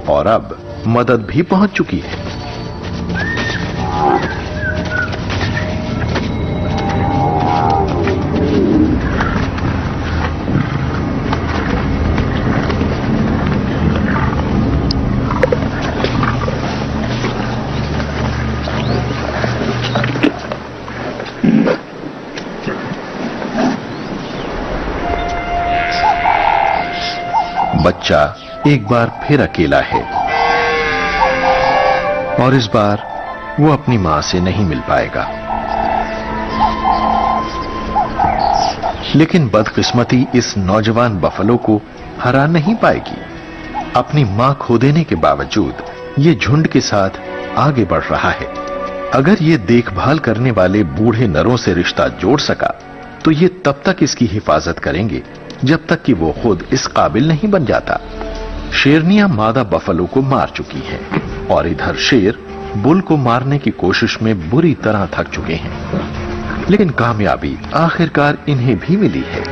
और अब मदद भी पहुंच चुकी है। बच्चा एक बार फिर अकेला है और इस बार वो अपनी मां से नहीं मिल पाएगा। लेकिन बदकिस्मती इस नौजवान बफलो को हरा नहीं पाएगी। अपनी मां खो देने के बावजूद ये झुंड के साथ आगे बढ़ रहा है। अगर ये देखभाल करने वाले बूढ़े नरों से रिश्ता जोड़ सका तो ये तब तक इसकी हिफाजत करेंगे जब तक कि वो खुद इस काबिल नहीं बन जाता। शेरनियां मादा बफलो को मार चुकी हैं और इधर शेर बुल को मारने की कोशिश में बुरी तरह थक चुके हैं, लेकिन कामयाबी आखिरकार इन्हें भी मिली है।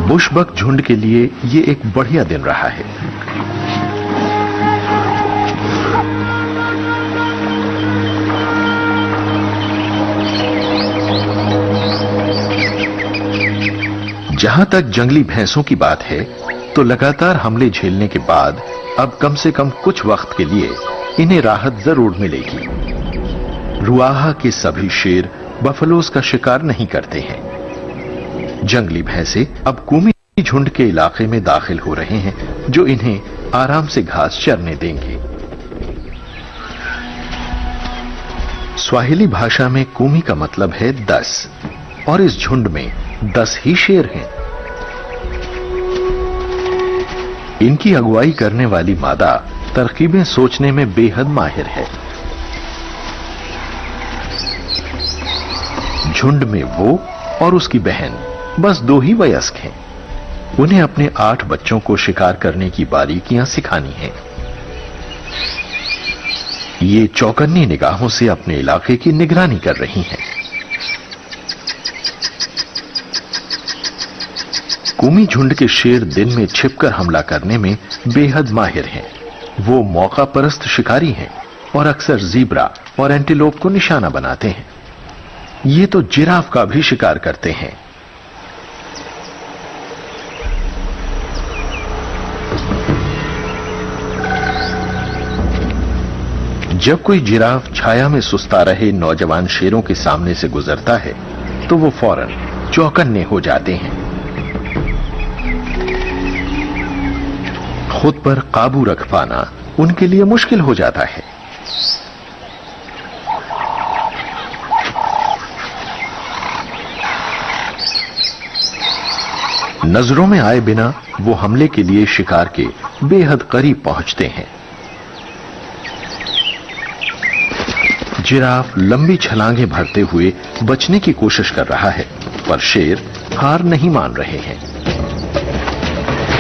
बुशबक झुंड के लिए ये एक बढ़िया दिन रहा है। जहां तक जंगली भैंसों की बात है तो लगातार हमले झेलने के बाद अब कम से कम कुछ वक्त के लिए इन्हें राहत जरूर मिलेगी। रुआहा के सभी शेर बफलोस का शिकार नहीं करते हैं। जंगली भैंसे अब कूमी झुंड के इलाके में दाखिल हो रहे हैं जो इन्हें आराम से घास चरने देंगे। स्वाहिली भाषा में कूमी का मतलब है 10 और इस झुंड में 10 ही शेर हैं। इनकी अगुवाई करने वाली मादा तरकीबें सोचने में बेहद माहिर है। झुंड में वो और उसकी बहन बस 2 ही वयस्क हैं। उन्हें अपने 8 बच्चों को शिकार करने की बारीकियां सिखानी हैं। ये चौकन्नी निगाहों से अपने इलाके की निगरानी कर रही हैं। कूमी झुंड के शेर दिन में छिपकर हमला करने में बेहद माहिर हैं। वो मौका परस्त शिकारी हैं और अक्सर ज़ीब्रा और एंटीलोप को निशाना बनाते हैं। ये तो जिराफ का भी शिकार करते हैं। जब कोई जिराफ छाया में सुस्ता रहे नौजवान शेरों के सामने से गुजरता है तो वो फौरन चौकन्ने हो जाते हैं। खुद पर काबू रख पाना उनके लिए मुश्किल हो जाता है। नजरों में आए बिना वो हमले के लिए शिकार के बेहद करीब पहुंचते हैं। जिराफ लंबी छलांगे भरते हुए बचने की कोशिश कर रहा है, पर शेर हार नहीं मान रहे हैं।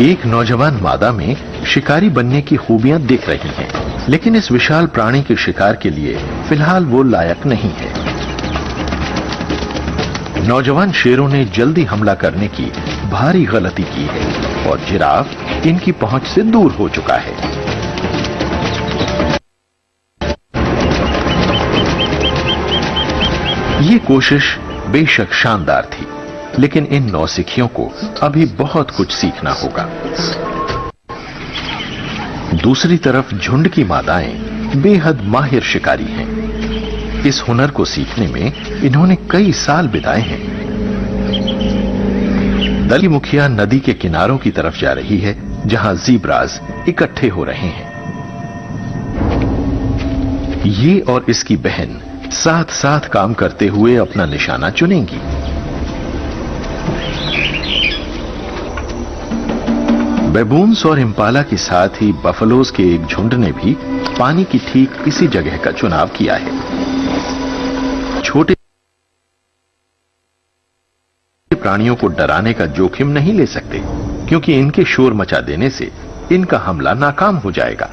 एक नौजवान मादा में शिकारी बनने की खूबियां दिख रही हैं, लेकिन इस विशाल प्राणी के शिकार के लिए फिलहाल वो लायक नहीं है। नौजवान शेरों ने जल्दी हमला करने की भारी गलती की है और जिराफ इनकी पहुंच से दूर हो चुका है। ये कोशिश बेशक शानदार थी, लेकिन इन नौसिखियों को अभी बहुत कुछ सीखना होगा। दूसरी तरफ झुंड की मादाएं बेहद माहिर शिकारी हैं। इस हुनर को सीखने में इन्होंने कई साल बिताए हैं। दली मुखिया नदी के किनारों की तरफ जा रही है, जहां ज़ीब्रास इकट्ठे हो रहे हैं। ये और इसकी बहन साथ साथ काम करते हुए अपना निशाना चुनेंगी। बेबून्स और इम्पाला के साथ ही बफलोज के एक झुंड ने भी पानी की ठीक इसी जगह का चुनाव किया है। छोटे प्राणियों को डराने का जोखिम नहीं ले सकते, क्योंकि इनके शोर मचा देने से इनका हमला नाकाम हो जाएगा।